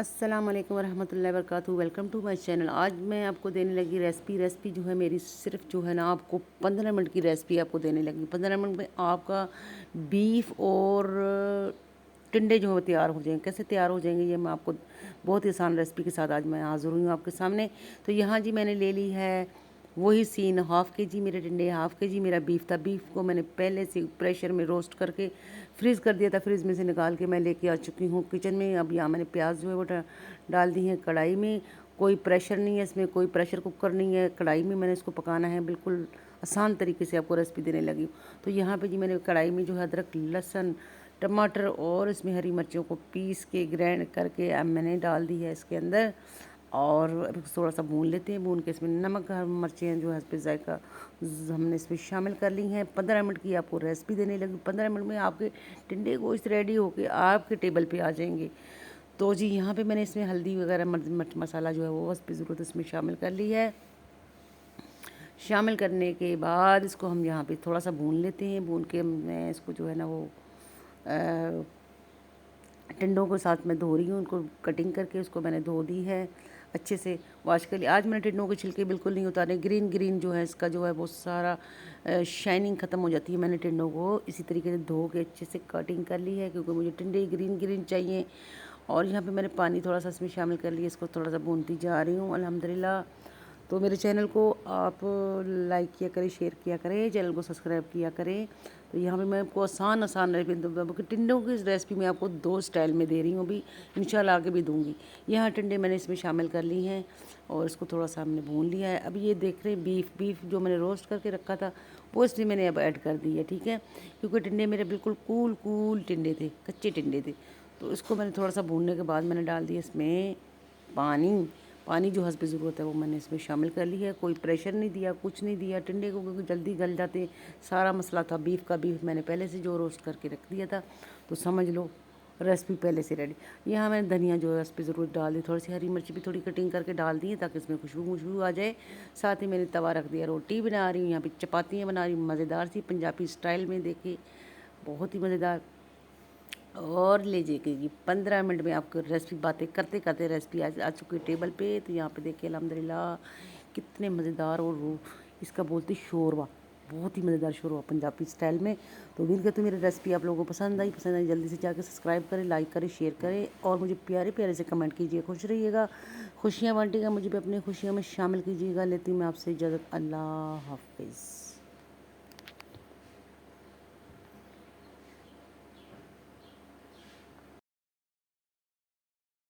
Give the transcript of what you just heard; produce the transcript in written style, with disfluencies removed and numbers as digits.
अस्सलाम वालेकुम रहमतुल्लाहि वबरकातुहू। Welcome to my channel. आज मैं आपको देने लगी रेसिपी जो है मेरी सिर्फ जो है ना आपको 15 मिनट की रेसिपी आपको देने लगी। 15 मिनट में आपका बीफ और टिंडे जो है तैयार हो जाएंगे। कैसे तैयार हो जाएंगे ये मैं आपको बहुत ही आसान रेसिपी के साथ आज मैं हाज़िर हुई हूँ आपके सामने। तो यहाँ जी मैंने ले ली है वही सीन, हाफ़ के जी मेरे टिंडे, हाफ़ के जी मेरा बीफ था। बीफ को मैंने पहले से प्रेशर में रोस्ट करके फ्रीज़ कर दिया था। फ्रीज़ में से निकाल के मैं लेके आ चुकी हूँ किचन में। अब यहाँ मैंने प्याज जो है वो डाल दी है कढ़ाई में। कोई प्रेशर नहीं है इसमें, कोई प्रेशर कुकर नहीं है। कढ़ाई में मैंने इसको पकाना है, बिल्कुल आसान तरीके से आपको रेसिपी देने लगी। तो यहाँ पे जी मैंने कढ़ाई में जो है अदरक, लहसुन, टमाटर और इसमें हरी मिर्चों को पीस के ग्राइंड करके अब मैंने डाल दी है इसके अंदर। और अब थोड़ा सा भून लेते हैं। भून के इसमें नमक, मिर्चें जो है इस पर जायका हमने इसमें शामिल कर ली हैं। 15 मिनट की आपको रेसिपी देने लगी। 15 मिनट में आपके टिंडे गोश्त रेडी होके आपके टेबल पे आ जाएंगे। तो जी यहाँ पे मैंने इसमें हल्दी वगैरह मिर्च मसाला जो है वो उस पर ज़रूरत इसमें शामिल कर ली है। शामिल करने के बाद इसको हम यहाँ पे थोड़ा सा भून लेते हैं। भून के मैं इसको जो है ना वो टिंडों को साथ में धो रही हूँ। उनको कटिंग करके उसको मैंने धो दी है अच्छे से, वॉश कर लिया। आज मैंने टिंडों के छिलके बिल्कुल नहीं उतारे। ग्रीन ग्रीन जो है इसका जो है वो सारा शाइनिंग ख़त्म हो जाती है। मैंने टिंडों को इसी तरीके से धो के अच्छे से कटिंग कर ली है क्योंकि मुझे टिंडे ग्रीन ग्रीन चाहिए। और यहाँ पे मैंने पानी थोड़ा सा इसमें शामिल कर लिया। इसको थोड़ा सा भूनती जा रही हूँ अल्हम्दुलिल्लाह। तो मेरे चैनल को आप लाइक किया करें, शेयर किया करें, चैनल को सब्सक्राइब किया करें। तो यहाँ पे मैं आपको आसान रेसिपी टिंडों की रेसिपी मैं आपको 2 स्टाइल में दे रही हूँ। अभी इंशाल्लाह आगे भी दूँगी। यहाँ टिंडे मैंने इसमें शामिल कर ली हैं और इसको थोड़ा सा हमने भून लिया है। अब ये देख रहे हैं बीफ जो मैंने रोस्ट करके रखा था वो इसमें मैंने अब ऐड कर दी है, ठीक है। क्योंकि टिंडे मेरे बिल्कुल कूल टिंडे थे, कच्चे टिंडे थे। तो इसको मैंने थोड़ा सा भूनने के बाद मैंने डाल दिया इसमें पानी जो हस्ब ज़रूरत है वो मैंने इसमें शामिल कर ली है। कोई प्रेशर नहीं दिया, कुछ नहीं दिया टिंडे को क्योंकि जल्दी गल जाते। सारा मसला था बीफ मैंने पहले से जो रोस्ट करके रख दिया था। तो समझ लो रेसिपी पहले से रेडी। यहाँ मैंने धनिया जो है उस पर ज़रूर डाल दी। थोड़ी सी हरी मिर्च भी थोड़ी कटिंग करके डाल दी है ताकि इसमें खुशबू आ जाए। साथ ही मैंने तवा रख दिया, रोटी बना रही हूँ, यहाँ पे चपातियाँ बना रही हूँ मज़ेदार सी पंजाबी स्टाइल में। देखिए बहुत ही मज़ेदार। और ले जाइए जी 15 मिनट में आपको रेसिपी बातें करते करते रेसिपी आ चुकी है टेबल पे। तो यहाँ पे देखिए अल्हम्दुलिल्लाह कितने मज़ेदार और इसका बोलते शोरबा, बहुत ही मज़ेदार शोरबा पंजाबी स्टाइल में। तो उम्मीद करती हूँ मेरी रेसिपी आप लोगों को पसंद आई जल्दी से जाकर सब्सक्राइब करें, लाइक करें, शेयर करें और मुझे प्यारे प्यारे से कमेंट कीजिए। खुश रहिएगा, खुशियाँ बांटिएगा, मुझे भी अपनी खुशियों में शामिल कीजिएगा। लेती हूँ मैं आपसे इजाज़त। अल्लाह हाफिज़।